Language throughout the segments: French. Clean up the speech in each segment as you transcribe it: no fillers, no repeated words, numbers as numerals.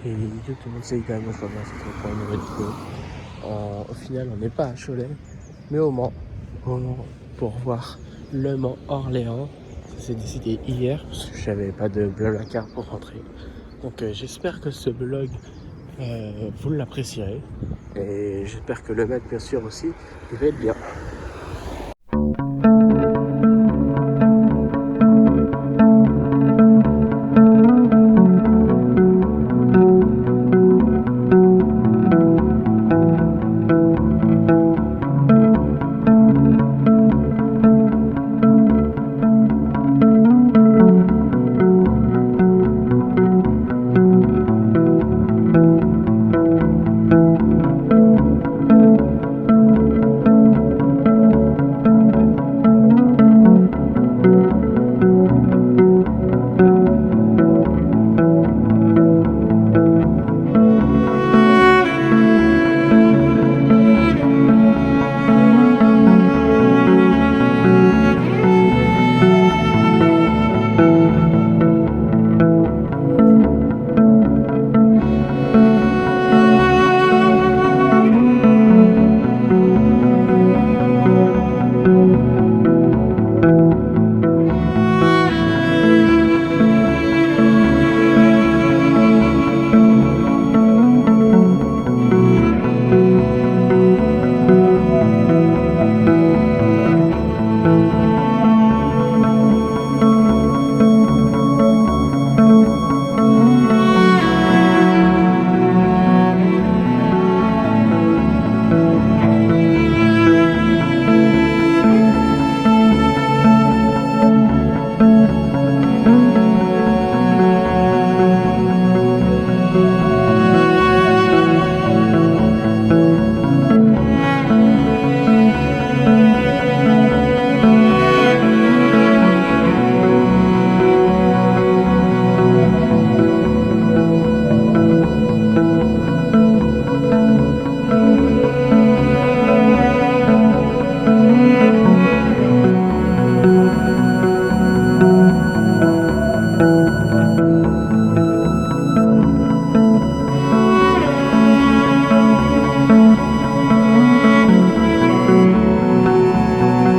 Et yo tout le monde, c'est quand même aujourd'hui, on se retrouve pour une nouvelle vidéo. Au final, on n'est pas à Cholet, mais au Mans, pour voir Le Mans-Orléans. Ça s'est décidé hier, parce que je n'avais pas de blablacar pour rentrer. Donc j'espère que ce vlog, vous l'apprécierez. Et j'espère que le maître, bien sûr, aussi, il va être bien.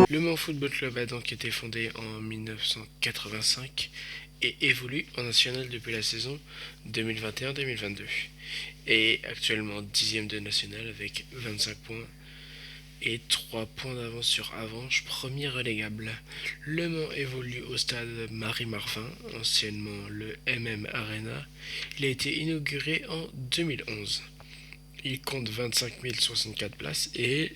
Le Mans Football Club a donc été fondé en 1985 et évolue en national depuis la saison 2021-2022 et actuellement 10e de national avec 25 points et 3 points d'avance sur Avanches, premier relégable. Le Mans évolue au stade Marie-Marvin, anciennement le MM Arena. Il a été inauguré en 2011. Il compte 25 064 places et est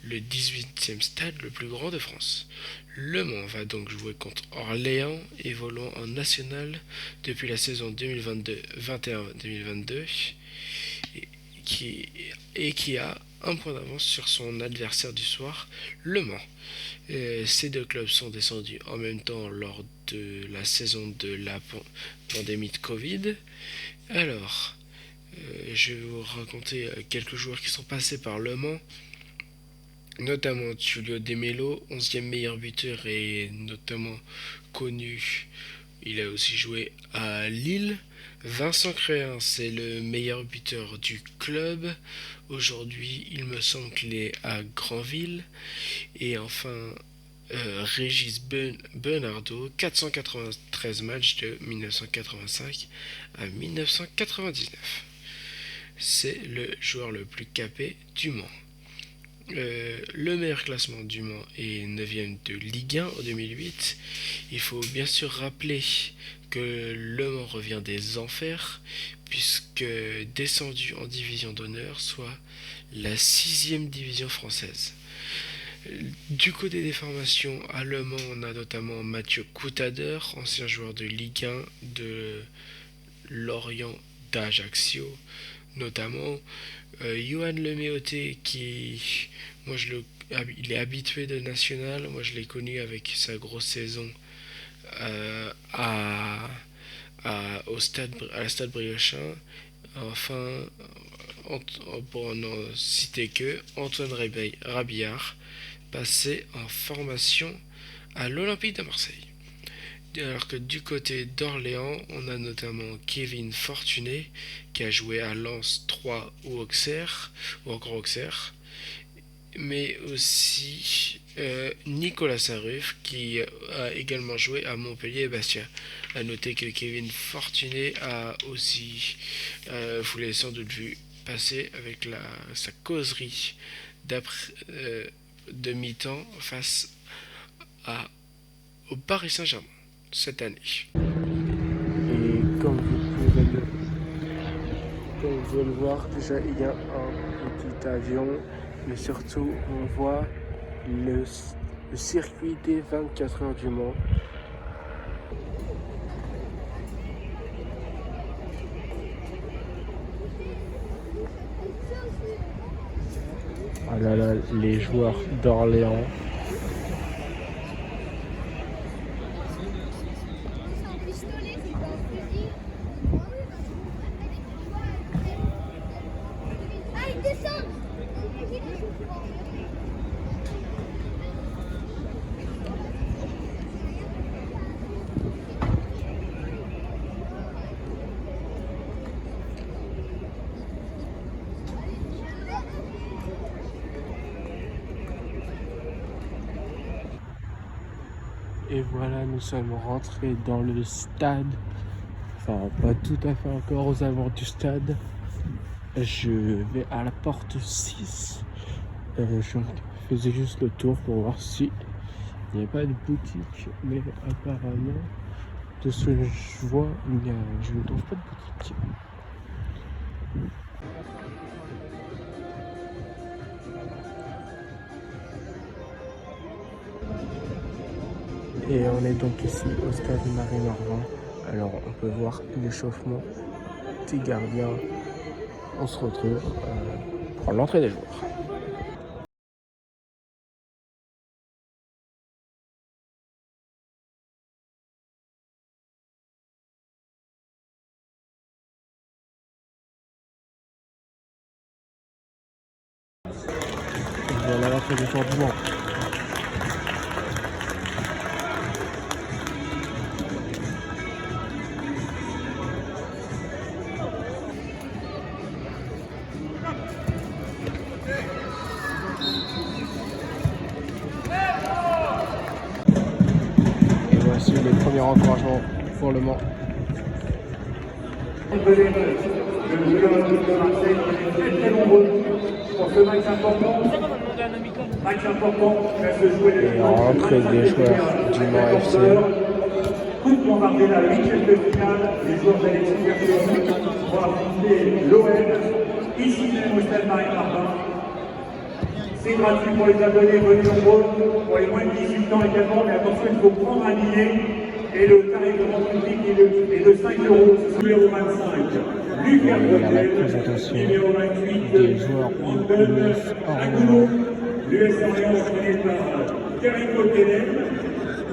le 18e stade le plus grand de France. Le Mans va donc jouer contre Orléans, évoluant en national depuis la saison 2021-2022 qui a un point d'avance sur son adversaire du soir, Le Mans. Ces deux clubs sont descendus en même temps lors de la saison de la pandémie de Covid. Alors, je vais vous raconter quelques joueurs qui sont passés par Le Mans, notamment Giulio De Melo, 11e meilleur buteur et notamment connu. Il a aussi joué à Lille. Vincent Créin, c'est le meilleur buteur du club. Aujourd'hui, il me semble qu'il est à Granville. Et enfin, Régis Bernardo, 493 matchs de 1985 à 1999. C'est le joueur le plus capé du Mans. Le meilleur classement du Mans est 9e de Ligue 1 en 2008. Il faut bien sûr rappeler que Le Mans revient des enfers, puisque descendu en division d'honneur, soit la 6e division française. Du côté des formations, à Le Mans, on a notamment Mathieu Coutadeur, ancien joueur de Ligue 1 de Lorient, d'Ajaccio, notamment Johan Leméoté, qui, il est habitué de national. Moi, je l'ai connu avec sa grosse saison à la Stade Briochin. Enfin, pour n'en citer que Antoine Rabillard, passé en formation à l'Olympique de Marseille. Alors que du côté d'Orléans, on a notamment Kevin Fortuné qui a joué à Lens 3 ou Auxerre, ou encore Auxerre, mais aussi Nicolas Sarruf qui a également joué à Montpellier et Bastia. A noter que Kevin Fortuné a aussi, vous l'avez sans doute vu passer avec sa causerie de mi-temps face au Paris Saint-Germain cette année. Et comme vous pouvez le voir, déjà il y a un petit avion, mais surtout on voit le circuit des 24 heures du Mans. Ah là là, les joueurs d'Orléans. Et voilà, nous sommes rentrés dans le stade. Enfin, pas tout à fait encore aux abords du stade. Je vais à la porte 6. Je faisais juste le tour pour voir si il n'y a pas de boutique. Mais apparemment, de ce que je vois, je ne trouve pas de boutique. Et on est donc ici au stade Marie-Marvin. Alors on peut voir l'échauffement des gardiens. On se retrouve pour l'entrée des joueurs. Voilà l'entrée des joueurs du Mans. Et voici les premiers encouragements pour le Mans. Le joueur de Marseille est très très nombreux pour ce match important. Match important qui va se jouer. Et entrée des joueurs du Mans FC. Coupe bombardée la 8e de finale. Les joueurs d'Alexis Bertheloni vont affronter l'OM ici même au stade Marie-Marvin. C'est gratuit pour les abonnés, venez nombreux, pour les moins de 18 ans également, mais attention, il faut prendre un billet. Et le tarif de vente public est de 5 euros, numéro 25. Lucas Gabriel, numéro 28, des joueurs US Orléans. L'US Orléans entraîné par Karim Coquelin.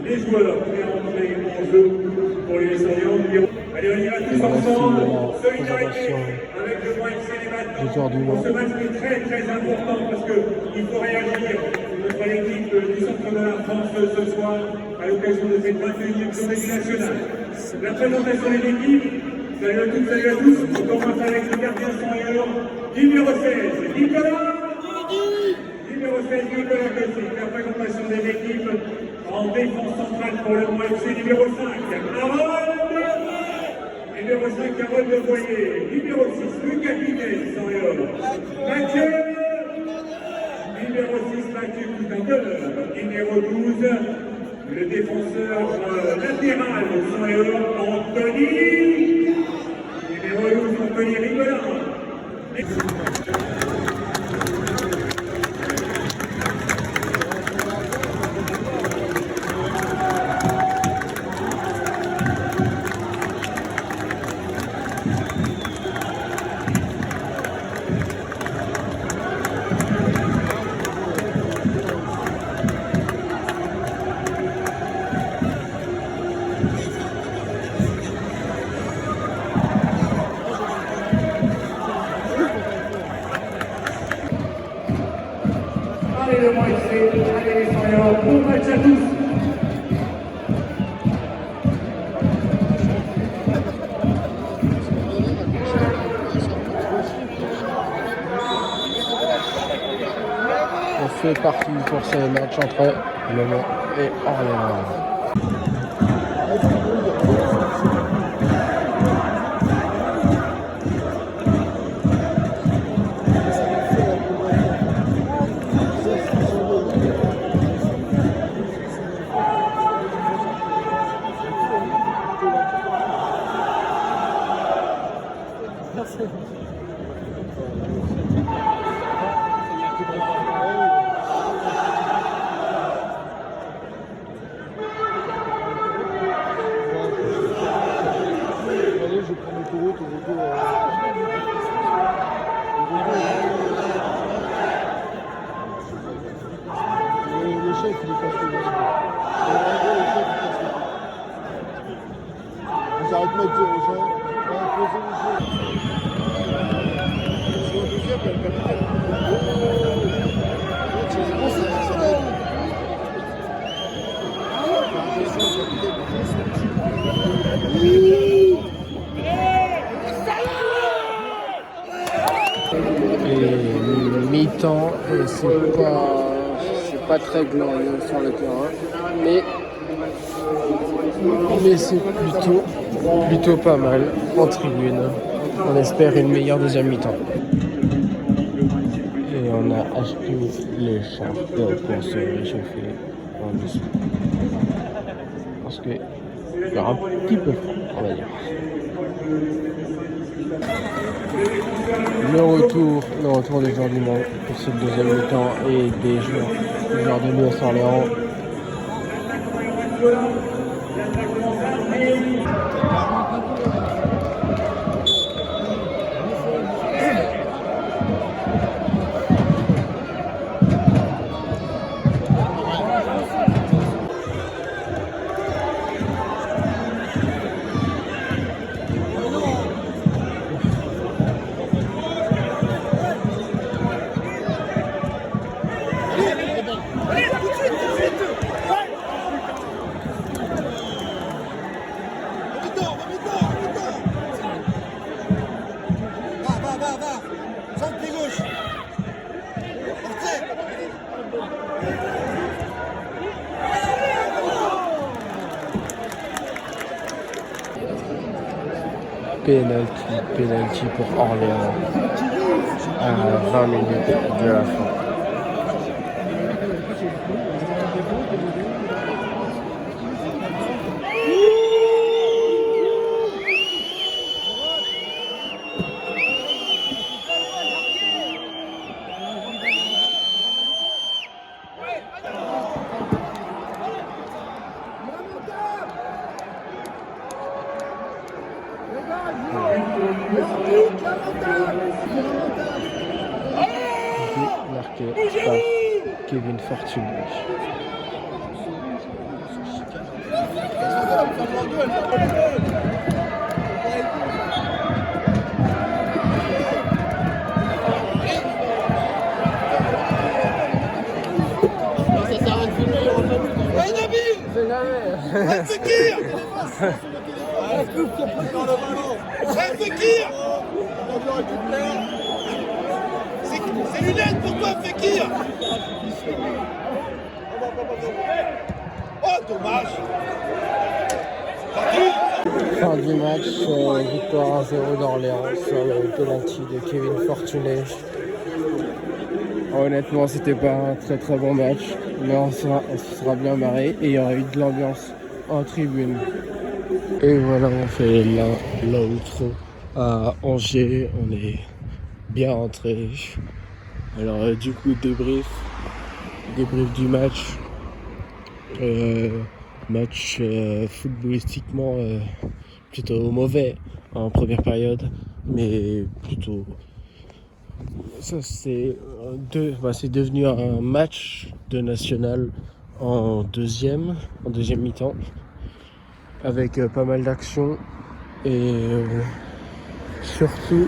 Les joueurs prêts à entrer en jeu pour l'US Orléans. Allez, on y va tous ensemble. Solidarité avec le moins célibataire. Pour ce match qui est très très important parce qu'il faut réagir contre l'équipe du centre de la France ce soir à l'occasion de cette 21e journée nationale. La présentation des équipes, salut à toutes, salut à tous. On commence avec le gardien sans numéro 16, Nicolas. Numéro 16, Nicolas Cossé. La présentation des équipes en défense centrale pour le Mans FC, numéro 5, Harold. Numéro 5, Harold de Boyer. Numéro 6, le capitaine sans Mathieu. Numéro 6, Mathieu Coutinteur. Numéro 12, le défenseur latéral sans Anthony. Numéro 12, Anthony Rigolin. Allez le Mans FC, allez les Savoyards, bon match à tous. fait partie pour ce match entre Le Mans et Orléans. Et mi-temps, et c'est pas très glorieux sur le terrain, mais c'est plutôt pas mal en tribune. On espère une meilleure deuxième mi-temps. Et on a acheté les charpes pour se réchauffer en dessous. Parce que il y aura un petit peu froid, on va dire. Le retour des joueurs du Mans pour cette deuxième mi-temps et des joueurs de l'US Orléans. Penalty pour Orléans à 20 minutes de la fin. Marqué par Kevin Fortuné. C'est lunettes pour toi, Fekir. Oh, dommage. Fin du match, victoire 1-0 d'Orléans sur le penalty de Kevin Fortuné. Honnêtement, c'était pas un très bon match, mais on se sera bien marré et il y aura eu de l'ambiance en tribune. Et voilà, on fait l'outro à Angers, on est bien rentré. Alors du coup, débrief du match. Match footballistiquement plutôt mauvais en première période, mais plutôt ça c'est devenu un match de national en deuxième mi-temps avec pas mal d'actions et surtout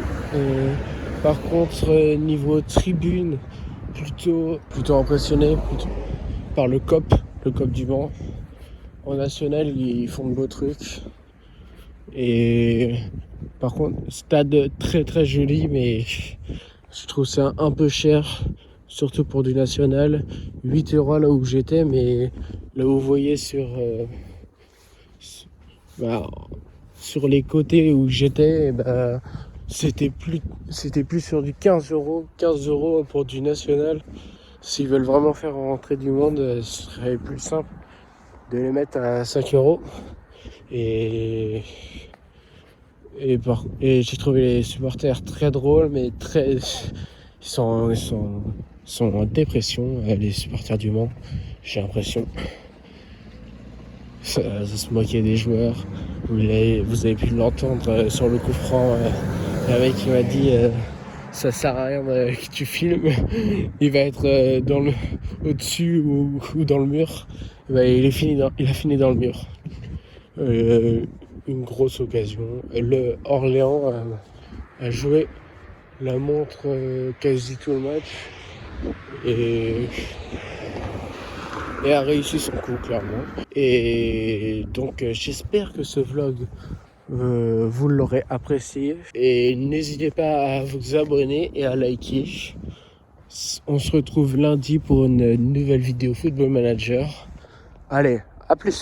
par contre niveau tribune plutôt impressionné par le COP du Mans. En national, ils font de beaux trucs. Et par contre, stade très joli, mais je trouve ça un peu cher surtout pour du national. 8 € là où j'étais, mais là où vous voyez sur les côtés où j'étais, c'était plus sur du 15 € pour du national. S'ils veulent vraiment faire rentrer du monde, ce serait plus simple de les mettre à 5 €. Et j'ai trouvé les supporters très drôles, mais ils sont en dépression, les supporters du Mans, j'ai l'impression. Ça se moquait des joueurs. Vous avez pu l'entendre sur le coup franc. Le mec qui m'a dit ça sert à rien que tu filmes, il va être au-dessus ou dans le mur. Il a fini dans le mur. Une grosse occasion. Le Orléans a joué la montre quasi tout le match et a réussi son coup, clairement. Et donc j'espère que ce vlog vous l'aurez apprécié, et n'hésitez pas à vous abonner et à liker. On se retrouve lundi pour une nouvelle vidéo Football Manager. Allez, à plus.